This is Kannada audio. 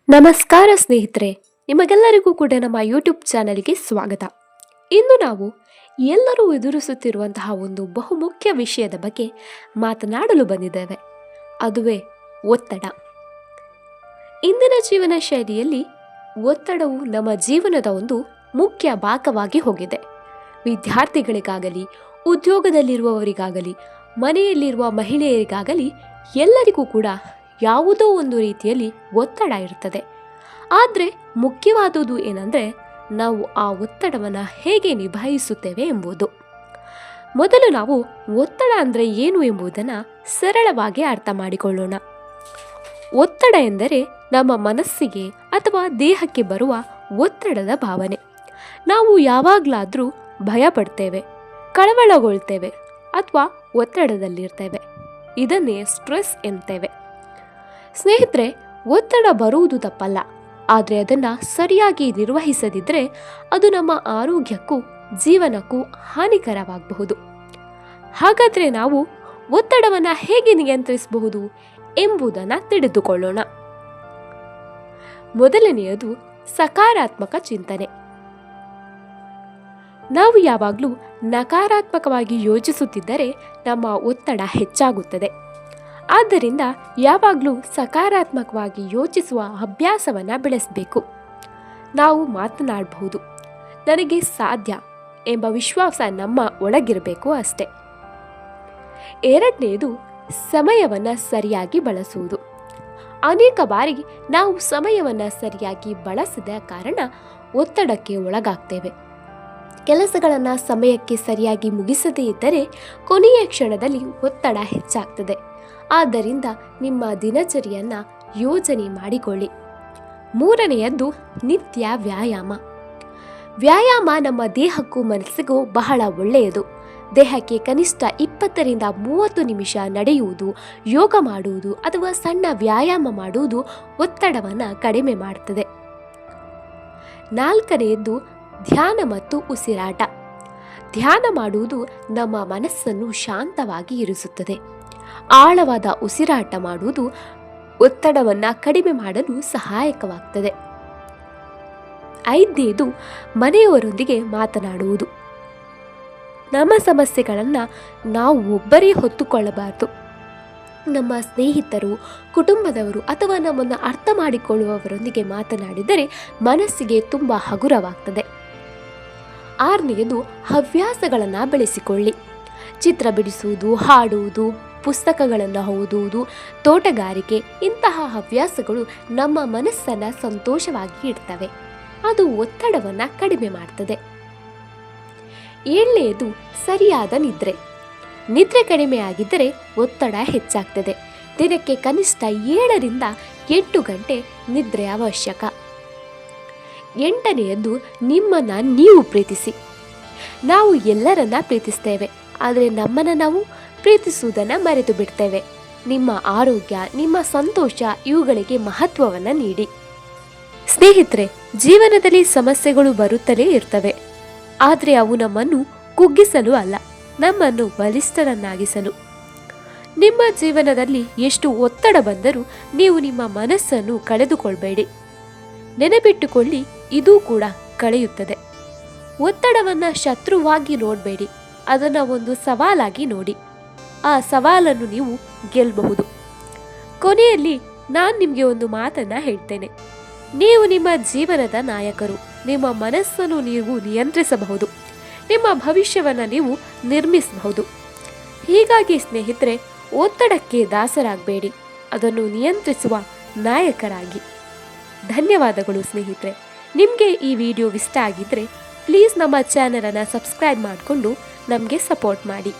ನಮಸ್ಕಾರ ಸ್ನೇಹಿತರೆ, ನಿಮಗೆಲ್ಲರಿಗೂ ಕೂಡ ನಮ್ಮ ಯೂಟ್ಯೂಬ್ ಚಾನಲ್ಗೆ ಸ್ವಾಗತ. ಇಂದು ನಾವು ಎಲ್ಲರೂ ಎದುರಿಸುತ್ತಿರುವಂತಹ ಒಂದು ಬಹುಮುಖ್ಯ ವಿಷಯದ ಬಗ್ಗೆ ಮಾತನಾಡಲು ಬಂದಿದ್ದೇವೆ. ಅದುವೇ ಒತ್ತಡ. ಇಂದಿನ ಜೀವನ ಶೈಲಿಯಲ್ಲಿ ಒತ್ತಡವು ನಮ್ಮ ಜೀವನದ ಒಂದು ಮುಖ್ಯ ಭಾಗವಾಗಿ ಹೋಗಿದೆ. ವಿದ್ಯಾರ್ಥಿಗಳಿಗಾಗಲಿ, ಉದ್ಯೋಗದಲ್ಲಿರುವವರಿಗಾಗಲಿ, ಮನೆಯಲ್ಲಿರುವ ಮಹಿಳೆಯರಿಗಾಗಲಿ ಎಲ್ಲರಿಗೂ ಕೂಡ ಯಾವುದೋ ಒಂದು ರೀತಿಯಲ್ಲಿ ಒತ್ತಡ ಇರ್ತದೆ. ಆದರೆ ಮುಖ್ಯವಾದುದು ಏನಂದರೆ ನಾವು ಆ ಒತ್ತಡವನ್ನು ಹೇಗೆ ನಿಭಾಯಿಸುತ್ತೇವೆ ಎಂಬುದು. ಮೊದಲು ನಾವು ಒತ್ತಡ ಅಂದರೆ ಏನು ಎಂಬುದನ್ನು ಸರಳವಾಗಿ ಅರ್ಥ ಮಾಡಿಕೊಳ್ಳೋಣ. ಒತ್ತಡ ಎಂದರೆ ನಮ್ಮ ಮನಸ್ಸಿಗೆ ಅಥವಾ ದೇಹಕ್ಕೆ ಬರುವ ಒತ್ತಡದ ಭಾವನೆ. ನಾವು ಯಾವಾಗಲಾದರೂ ಭಯ ಪಡ್ತೇವೆ, ಕಳವಳಗೊಳ್ತೇವೆ ಅಥವಾ ಒತ್ತಡದಲ್ಲಿರ್ತೇವೆ. ಇದನ್ನೇ ಸ್ಟ್ರೆಸ್ ಎನ್ನುತ್ತೇವೆ. ಸ್ನೇಹಿತರೆ, ಒತ್ತಡ ಬರುವುದು ತಪ್ಪಲ್ಲ, ಆದರೆ ಅದನ್ನು ಸರಿಯಾಗಿ ನಿರ್ವಹಿಸದಿದ್ದರೆ ಅದು ನಮ್ಮ ಆರೋಗ್ಯಕ್ಕೂ ಜೀವನಕ್ಕೂ ಹಾನಿಕರವಾಗಬಹುದು. ಹಾಗಾದರೆ ನಾವು ಒತ್ತಡವನ್ನು ಹೇಗೆ ನಿಯಂತ್ರಿಸಬಹುದು ಎಂಬುದನ್ನು ತಿಳಿದುಕೊಳ್ಳೋಣ. ಮೊದಲನೆಯದು ಸಕಾರಾತ್ಮಕ ಚಿಂತನೆ. ನಾವು ಯಾವಾಗಲೂ ನಕಾರಾತ್ಮಕವಾಗಿ ಯೋಚಿಸುತ್ತಿದ್ದರೆ ನಮ್ಮ ಒತ್ತಡ ಹೆಚ್ಚಾಗುತ್ತದೆ. ಆದ್ದರಿಂದ ಯಾವಾಗಲೂ ಸಕಾರಾತ್ಮಕವಾಗಿ ಯೋಚಿಸುವ ಅಭ್ಯಾಸವನ್ನು ಬೆಳೆಸಬೇಕು. ನಾವು ಮಾತನಾಡಬಹುದು, ನನಗೆ ಸಾಧ್ಯ ಎಂಬ ವಿಶ್ವಾಸ ನಮ್ಮ ಒಳಗಿರಬೇಕು ಅಷ್ಟೆ. ಎರಡನೆಯದು ಸಮಯವನ್ನು ಸರಿಯಾಗಿ ಬಳಸುವುದು. ಅನೇಕ ಬಾರಿ ನಾವು ಸಮಯವನ್ನು ಸರಿಯಾಗಿ ಬಳಸದ ಕಾರಣ ಒತ್ತಡಕ್ಕೆ ಒಳಗಾಗ್ತೇವೆ. ಕೆಲಸಗಳನ್ನು ಸಮಯಕ್ಕೆ ಸರಿಯಾಗಿ ಮುಗಿಸದೇ ಇದ್ದರೆ ಕೊನೆಯ ಕ್ಷಣದಲ್ಲಿ ಒತ್ತಡ ಹೆಚ್ಚಾಗ್ತದೆ. ಆದ್ದರಿಂದ ನಿಮ್ಮ ದಿನಚರಿಯನ್ನು ಯೋಜನೆ ಮಾಡಿಕೊಳ್ಳಿ. ಮೂರನೆಯದ್ದು ನಿತ್ಯ ವ್ಯಾಯಾಮ. ವ್ಯಾಯಾಮ ನಮ್ಮ ದೇಹಕ್ಕೂ ಮನಸ್ಸಿಗೂ ಬಹಳ ಒಳ್ಳೆಯದು. ದೇಹಕ್ಕೆ ಕನಿಷ್ಠ 20ರಿಂದ 30 ನಿಮಿಷ ನಡೆಯುವುದು, ಯೋಗ ಮಾಡುವುದು ಅಥವಾ ಸಣ್ಣ ವ್ಯಾಯಾಮ ಮಾಡುವುದು ಒತ್ತಡವನ್ನು ಕಡಿಮೆ ಮಾಡುತ್ತದೆ. ನಾಲ್ಕನೆಯದ್ದು ಧ್ಯಾನ ಮತ್ತು ಉಸಿರಾಟ. ಧ್ಯಾನ ಮಾಡುವುದು ನಮ್ಮ ಮನಸ್ಸನ್ನು ಶಾಂತವಾಗಿ ಇರಿಸುತ್ತದೆ. ಆಳವಾದ ಉಸಿರಾಟ ಮಾಡುವುದು ಒತ್ತಡವನ್ನು ಕಡಿಮೆ ಮಾಡಲು ಸಹಾಯಕವಾಗ್ತದೆ. ಐದನೇದು ಮನೆಯವರೊಂದಿಗೆ ಮಾತನಾಡುವುದು. ನಮ್ಮ ಸಮಸ್ಯೆಗಳನ್ನು ನಾವು ಒಬ್ಬರೇ ಹೊತ್ತುಕೊಳ್ಳಬಾರದು. ನಮ್ಮ ಸ್ನೇಹಿತರು, ಕುಟುಂಬದವರು ಅಥವಾ ನಮ್ಮನ್ನು ಅರ್ಥ ಮಾಡಿಕೊಳ್ಳುವವರೊಂದಿಗೆ ಮಾತನಾಡಿದರೆ ಮನಸ್ಸಿಗೆ ತುಂಬ ಹಗುರವಾಗ್ತದೆ. ಆರನೆಯದು ಹವ್ಯಾಸಗಳನ್ನು ಬೆಳೆಸಿಕೊಳ್ಳಿ. ಚಿತ್ರ ಬಿಡಿಸುವುದು, ಹಾಡುವುದು, ಪುಸ್ತಕಗಳನ್ನು ಓದುವುದು, ತೋಟಗಾರಿಕೆ ಇಂತಹ ಹವ್ಯಾಸಗಳು ನಮ್ಮ ಮನಸ್ಸನ್ನು ಸಂತೋಷವಾಗಿ ಇಡ್ತವೆ. ಅದು ಒತ್ತಡವನ್ನು ಕಡಿಮೆ ಮಾಡ್ತದೆ. ಏಳನೆಯದು ಸರಿಯಾದ ನಿದ್ರೆ. ನಿದ್ರೆ ಕಡಿಮೆ ಆಗಿದ್ದರೆ ಒತ್ತಡ ಹೆಚ್ಚಾಗ್ತದೆ. ದಿನಕ್ಕೆ ಕನಿಷ್ಠ 7ರಿಂದ 8 ಗಂಟೆ ನಿದ್ರೆ ಅವಶ್ಯಕ. ಎಂಟನೆಯದು ನಿಮ್ಮನ್ನು ನೀವು ಪ್ರೀತಿಸಿ. ನಾವು ಎಲ್ಲರನ್ನ ಪ್ರೀತಿಸ್ತೇವೆ, ಆದರೆ ನಮ್ಮನ್ನು ನಾವು ಪ್ರೀತಿಸುವುದನ್ನು ಮರೆತು ಬಿಡ್ತೇವೆ. ನಿಮ್ಮ ಆರೋಗ್ಯ, ನಿಮ್ಮ ಸಂತೋಷ ಇವುಗಳಿಗೆ ಮಹತ್ವವನ್ನು ನೀಡಿ. ಸ್ನೇಹಿತರೆ, ಜೀವನದಲ್ಲಿ ಸಮಸ್ಯೆಗಳು ಬರುತ್ತಲೇ ಇರ್ತವೆ. ಆದರೆ ಅವು ನಮ್ಮನ್ನು ಕುಗ್ಗಿಸಲು ಅಲ್ಲ, ನಮ್ಮನ್ನು ಬಲಿಷ್ಠರನ್ನಾಗಿಸಲು. ನಿಮ್ಮ ಜೀವನದಲ್ಲಿ ಎಷ್ಟು ಒತ್ತಡ ಬಂದರೂ ನೀವು ನಿಮ್ಮ ಮನಸ್ಸನ್ನು ಕಳೆದುಕೊಳ್ಬೇಡಿ. ನೆನಪಿಟ್ಟುಕೊಳ್ಳಿ, ಇದೂ ಕೂಡ ಕಳೆಯುತ್ತದೆ. ಒತ್ತಡವನ್ನು ಶತ್ರುವಾಗಿ ನೋಡಬೇಡಿ, ಅದನ್ನು ಒಂದು ಸವಾಲಾಗಿ ನೋಡಿ. ಆ ಸವಾಲನ್ನು ನೀವು ಗೆಲ್ಲಬಹುದು. ಕೊನೆಯಲ್ಲಿ ನಾನು ನಿಮಗೆ ಒಂದು ಮಾತನ್ನು ಹೇಳ್ತೇನೆ. ನೀವು ನಿಮ್ಮ ಜೀವನದ ನಾಯಕರು. ನಿಮ್ಮ ಮನಸ್ಸನ್ನು ನೀವು ನಿಯಂತ್ರಿಸಬಹುದು, ನಿಮ್ಮ ಭವಿಷ್ಯವನ್ನು ನೀವು ನಿರ್ಮಿಸಬಹುದು. ಹೀಗಾಗಿ ಸ್ನೇಹಿತರೆ, ಒತ್ತಡಕ್ಕೆ ದಾಸರಾಗಬೇಡಿ, ಅದನ್ನು ನಿಯಂತ್ರಿಸುವ ನಾಯಕರಾಗಿ. ಧನ್ಯವಾದಗಳು ಸ್ನೇಹಿತರೆ. ನಿಮಗೆ ಈ ವಿಡಿಯೋ ಇಷ್ಟ ಆಗಿದ್ದರೆ ಪ್ಲೀಸ್ ನಮ್ಮ ಚಾನಲನ್ನು ಸಬ್ಸ್ಕ್ರೈಬ್ ಮಾಡಿಕೊಂಡು ನಮಗೆ ಸಪೋರ್ಟ್ ಮಾಡಿ.